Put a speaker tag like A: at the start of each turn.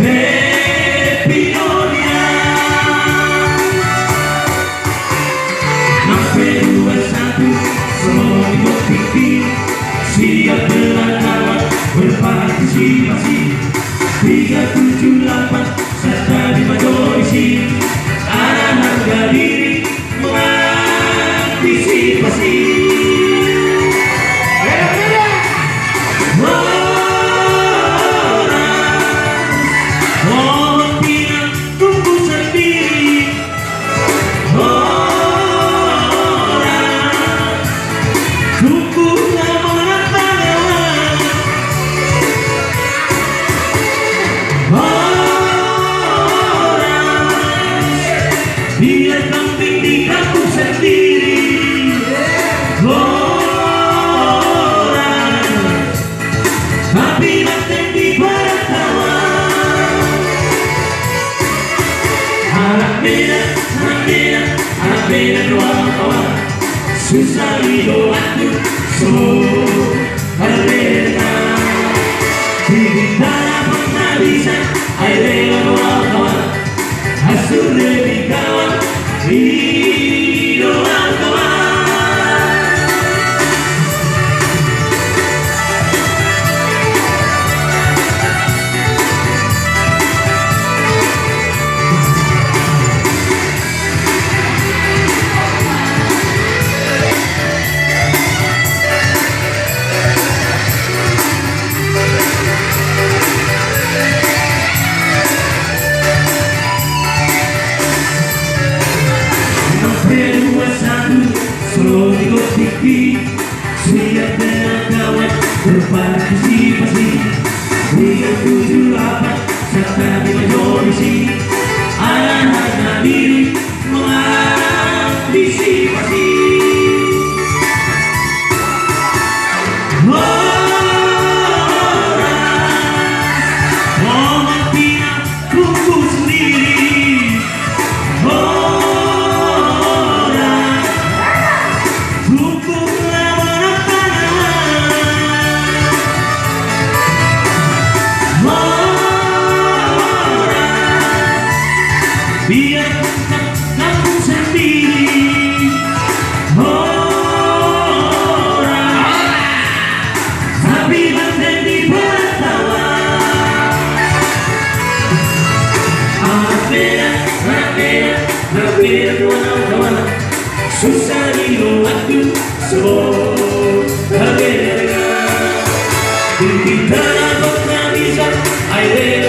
A: Happy Olia. Sampai 21 semua ikut pikir, siap berlangganan berpartisipasi. 378 serta di majorisi, ada harga diri mengantisipasi. Biar kambing di kampung sendiri, orang tapi nanti di wartawan. Anak beda, kawan-kawan, susah hidup aku, semua berbeda. Hidup dalam penghabisan, air dengan kawan-kawan, asuh lebih kawan, hidup kawan. Selalu ikut pikir, siap dengan kawan berpartisipasi. 378 serta di majorisi, ada harga diri mengantisipasi. Orang tidak tunggu sendiri, biar kampung sendiri, orang tapi nanti di wartawan. Anak beda kawan-kawan, susah hidup aku, semua berbeda. Kita dapat bisa, ayo